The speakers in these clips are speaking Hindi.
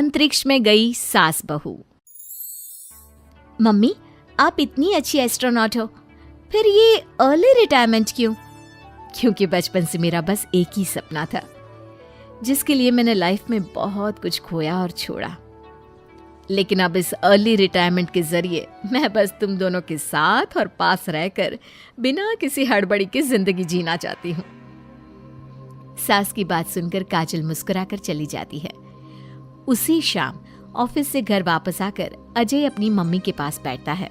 अंतरिक्ष में गई सास बहू। मम्मी, आप इतनी अच्छी एस्ट्रोनॉट हो, फिर ये अर्ली रिटायरमेंट क्यों? क्योंकि बचपन से मेरा बस एक ही सपना था, जिसके लिए मैंने लाइफ में बहुत कुछ खोया और छोड़ा। लेकिन अब इस अर्ली रिटायरमेंट के जरिए मैं बस तुम दोनों के साथ और पास रहकर बिना किसी हड़बड़ी के जिंदगी जीना चाहती हूँ। सास की बात सुनकर काजल मुस्कुराकर चली जाती है। उसी शाम ऑफिस से घर वापस आकर अजय अपनी मम्मी के पास बैठता है।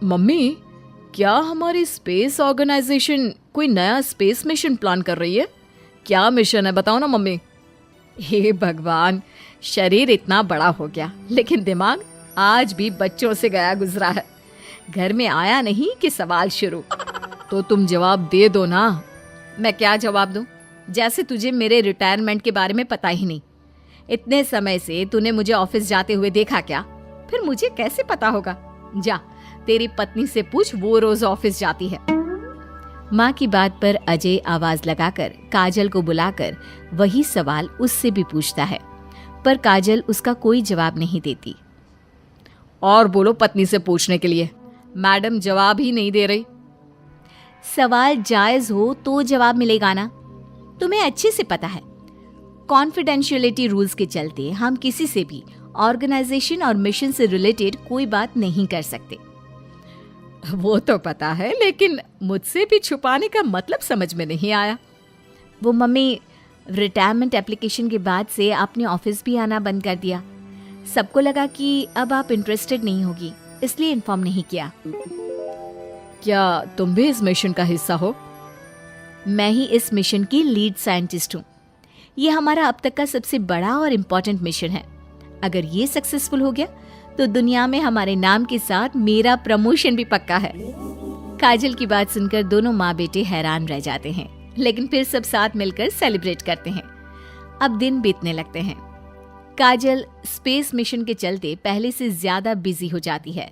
मम्मी, क्या हमारी स्पेस ऑर्गेनाइजेशन कोई नया स्पेस मिशन प्लान कर रही है? क्या मिशन है, बताओ ना मम्मी। हे भगवान, शरीर इतना बड़ा हो गया लेकिन दिमाग आज भी बच्चों से गया गुजरा है। घर में आया नहीं कि सवाल शुरू। तो तुम जवाब दे दो ना। मैं क्या जवाब दूं? जैसे तुझे मेरे रिटायरमेंट के बारे में पता ही नहीं। इतने समय से तूने मुझे ऑफिस जाते हुए देखा क्या? फिर मुझे कैसे पता होगा? जा, तेरी पत्नी से पूछ, वो रोज ऑफिस जाती है। माँ की बात पर अजय आवाज लगाकर काजल को बुलाकर वही सवाल उससे भी पूछता है, पर काजल उसका कोई जवाब नहीं देती। और बोलो पत्नी से पूछने के लिए, मैडम जवाब ही नहीं दे रही। सवाल जायज हो तो जवाब मिलेगा ना, तुम्हें अच्छे से पता है। कॉन्फिडेंशियलिटी रूल्स के चलते हम किसी से भी ऑर्गेनाइजेशन और मिशन से रिलेटेड कोई बात नहीं कर सकते। वो तो पता है, लेकिन मुझसे भी छुपाने का मतलब समझ में नहीं आया। वो मम्मी, रिटायरमेंट एप्लीकेशन के बाद से आपने ऑफिस भी आना बंद कर दिया। सबको लगा कि अब आप इंटरेस्टेड नहीं होगी, इसलिए इन्फॉर्म नहीं किया। क्या तुम भी इस मिशन का हिस्सा हो? मैं ही इस मिशन की लीड साइंटिस्ट हूँ। ये हमारा अब तक का सबसे बड़ा और इम्पोर्टेंट मिशन है। अगर ये सक्सेसफुल हो गया तो दुनिया में हमारे नाम के साथ मेरा प्रमोशन भी पक्का है। काजल की बात सुनकर दोनों माँ बेटे हैरान रह जाते हैं, लेकिन फिर सब साथ मिलकर सेलिब्रेट करते हैं। अब दिन बीतने लगते हैं। काजल स्पेस मिशन के चलते पहले से ज्यादा बिजी हो जाती है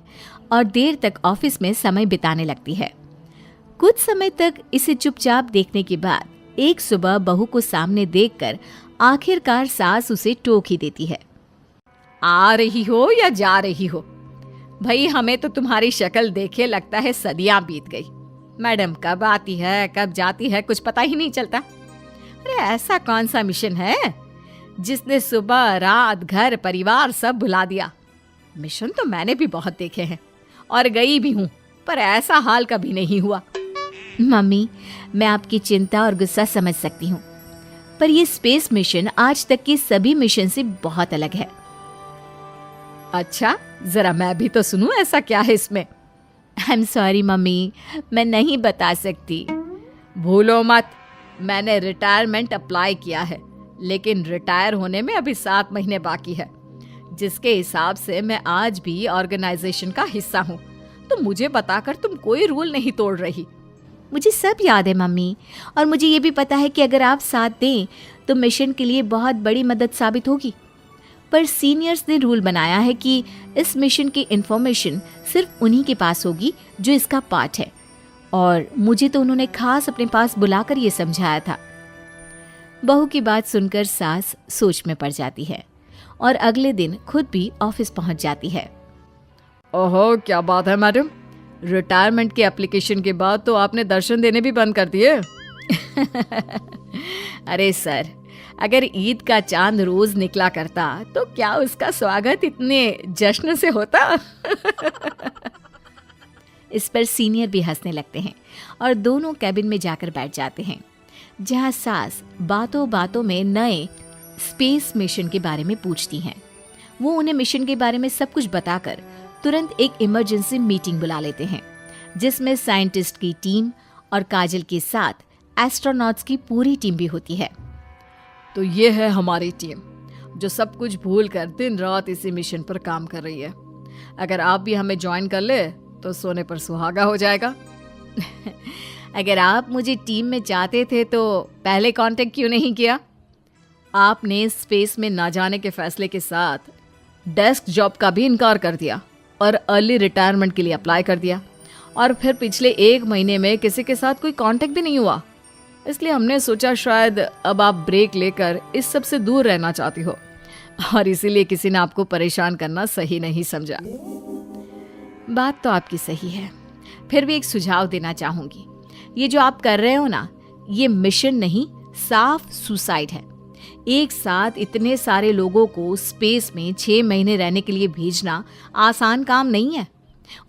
और देर तक ऑफिस में समय बिताने लगती है। कुछ समय तक इसे चुपचाप देखने के बाद एक सुबह बहू को सामने देखकर आखिरकार सास उसे टोक ही देती है। आ रही हो या जा रही हो? भाई, हमें तो तुम्हारी शक्ल देखे लगता है सदियां बीत गई। मैडम कब आती है कब जाती है कुछ पता ही नहीं चलता। अरे ऐसा कौन सा मिशन है जिसने सुबह रात घर परिवार सब भुला दिया? मिशन तो मैंने भी बहुत देखे हैं और गई भी हूँ, पर ऐसा हाल कभी नहीं हुआ। मम्मी, मैं आपकी चिंता और गुस्सा समझ सकती हूँ, पर ये स्पेस मिशन आज तक के सभी मिशन से बहुत अलग है। अच्छा, जरा मैं भी तो सुनूं, ऐसा क्या है इसमें? आई एम सॉरी मम्मी, मैं नहीं बता सकती। भूलो मत, मैंने रिटायरमेंट अप्लाई किया है, लेकिन रिटायर होने में अभी 7 महीने बाकी है, जिसके हिसाब से मैं आज भी ऑर्गेनाइजेशन का हिस्सा हूँ। तो मुझे बताकर तुम कोई रूल नहीं तोड़ रही। मुझे सब याद है मम्मी, और मुझे ये भी पता है कि अगर आप साथ दें तो मिशन के लिए बहुत बड़ी मदद साबित होगी। पर सीनियर्स ने रूल बनाया है कि इस मिशन की इंफॉर्मेशन सिर्फ उन्हीं के पास होगी जो इसका पार्ट है, और मुझे तो उन्होंने खास अपने पास बुलाकर ये समझाया था। बहू की बात सुनकर सास सोच में पड़ जाती है और अगले दिन खुद भी ऑफिस पहुंच जाती है। ओहो, क्या बात है मैडम, रिटायरमेंट के एप्लीकेशन के बाद तो आपने दर्शन देने भी बंद कर दिए। अरे सर, अगर ईद का चांद रोज निकला करता तो क्या उसका स्वागत इतने जश्न से होता? इस पर सीनियर भी हंसने लगते हैं और दोनों कैबिन में जाकर बैठ जाते हैं, जहां सास बातों बातों में नए स्पेस मिशन के बारे में पूछती हैं। वो उन्हें मिशन के बारे में सब कुछ बताकर तुरंत एक इमरजेंसी मीटिंग बुला लेते हैं, जिसमें साइंटिस्ट की टीम और काजल के साथ एस्ट्रोनॉट्स की पूरी टीम भी होती है। तो ये है हमारी टीम, जो सब कुछ भूल कर दिन रात इसी मिशन पर काम कर रही है। अगर आप भी हमें ज्वाइन कर ले तो सोने पर सुहागा हो जाएगा। अगर आप मुझे टीम में चाहते थे तो पहले कांटेक्ट क्यों नहीं किया? आपने स्पेस में ना जाने के फैसले के साथ डेस्क जॉब का भी इनकार कर दिया और अर्ली रिटायरमेंट के लिए अप्लाई कर दिया, और फिर पिछले 1 महीने में किसी के साथ कोई कांटेक्ट भी नहीं हुआ। इसलिए हमने सोचा शायद अब आप ब्रेक लेकर इस सब से दूर रहना चाहती हो। और इसीलिए किसी ने आपको परेशान करना सही नहीं समझा। बात तो आपकी सही है, फिर भी एक सुझाव देना चाहूंगी। ये जो आप कर रहे हो ना, ये मिशन नहीं, साफ सुसाइड है। एक साथ इतने सारे लोगों को स्पेस में 6 महीने रहने के लिए भेजना आसान काम नहीं है।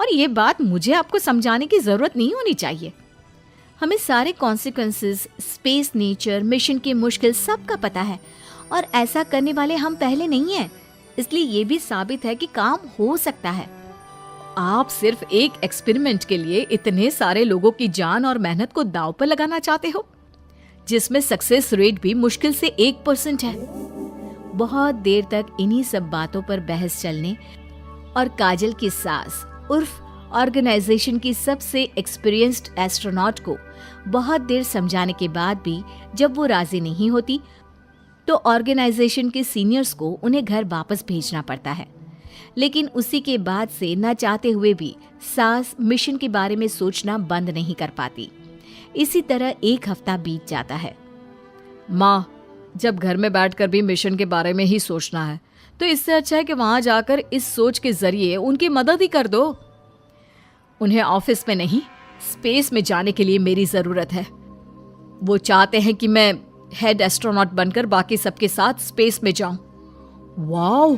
और ये बात मुझे आपको समझाने की जरूरत नहीं होनी चाहिए। हमें सारे कॉन्सिक्वेंसेस, स्पेस, नेचर, मिशन की मुश्किल सबका पता है, और ऐसा करने वाले हम पहले नहीं हैं। इसलिए ये भी साबित है कि काम हो सकता है। आप सिर्फ एक एक्सपेरिमेंट के लिए इतने सारे लोगों की जान और मेहनत को दांव पर लगाना चाहते हो, जिसमें सक्सेस रेट भी मुश्किल से 1% है। बहुत देर तक इन्हीं सब बातों पर बहस चलने और काजल की सास उर्फ ऑर्गेनाइजेशन की सबसे एक्सपीरियंस्ड एस्ट्रोनॉट को बहुत देर समझाने के बाद भी जब वो राजी नहीं होती, तो ऑर्गेनाइजेशन के सीनियर्स को उन्हें घर वापस भेजना पड़ता है। लेकिन उसी के बाद से न चाहते हुए भी सास मिशन के बारे में सोचना बंद नहीं कर पाती। इसी तरह 1 हफ्ता बीत जाता है। माँ, जब घर में बैठकर भी मिशन के बारे में ही सोचना है, तो इससे अच्छा है कि वहां जाकर इस सोच के जरिए उनकी मदद ही कर दो। उन्हें ऑफिस में नहीं, स्पेस में जाने के लिए मेरी जरूरत है। वो चाहते हैं कि मैं हेड एस्ट्रोनॉट बनकर बाकी सबके साथ स्पेस में जाऊं। वाओ,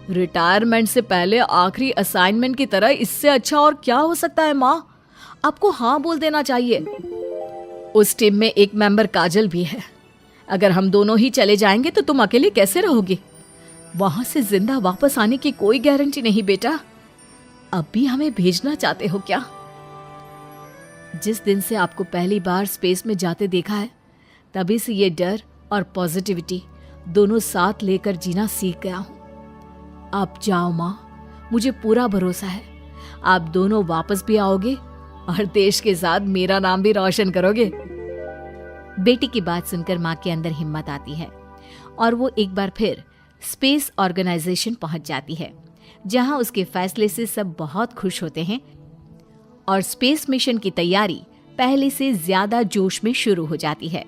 रिटायरमेंट से पहले आखिरी असाइनमेंट की तरह इससे अच्छा और क्या हो सकता है माँ? आपको हाँ बोल देना चाहिए। उस टीम में एक मेंबर काजल भी है। अगर हम दोनों ही चले जाएंगे तो तुम अकेले कैसे रहोगे? वहां से जिंदा वापस आने की कोई गारंटी नहीं बेटा। अब भी हमें भेजना चाहते हो क्या? जिस दिन से आपको पहली बार स्पेस में जाते देखा है, तभी से ये डर और पॉजिटिविटी दोनों साथ लेकर जीना सीख गया हूं। आप जाओ माँ, मुझे पूरा भरोसा है आप दोनों वापस भी आओगे और देश के साथ मेरा नाम भी रोशन करोगे। बेटी की बात सुनकर माँ के अंदर हिम्मत आती है और वो एक बार फिर स्पेस ऑर्गेनाइजेशन पहुंच जाती है, जहां उसके फैसले से सब बहुत खुश होते हैं और स्पेस मिशन की तैयारी पहले से ज्यादा जोश में शुरू हो जाती है।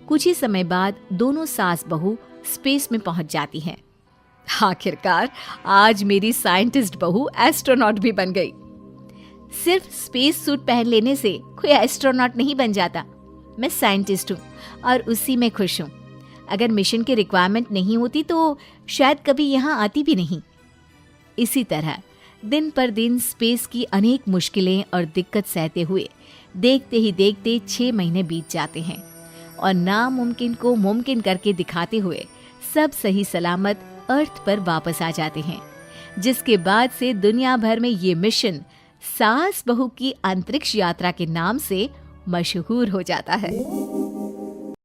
कुछ ही समय बाद दोनों सास बहू स्पेस में पहुंच जाती हैं। आखिरकार आज मेरी साइंटिस्ट बहू एस्ट्रोनॉट भी बन गई। सिर्फ स्पेस सूट पहन लेने से कोई एस्ट्रोनॉट नहीं बन जाता। मैं साइंटिस्ट हूँ और उसी में खुश हूँ। अगर मिशन की रिक्वायरमेंट नहीं होती तो शायद कभी यहाँ आती भी नहीं। इसी तरह दिन पर दिन स्पेस की अनेक मुश्किलें और दिक्कत सहते हुए देखते ही देखते 6 महीने बीत जाते हैं और नामुमकिन को मुमकिन करके दिखाते हुए सब सही सलामत अर्थ पर वापस आ जाते हैं, जिसके बाद से दुनिया भर में ये मिशन सास बहू की अंतरिक्ष यात्रा के नाम से मशहूर हो जाता है।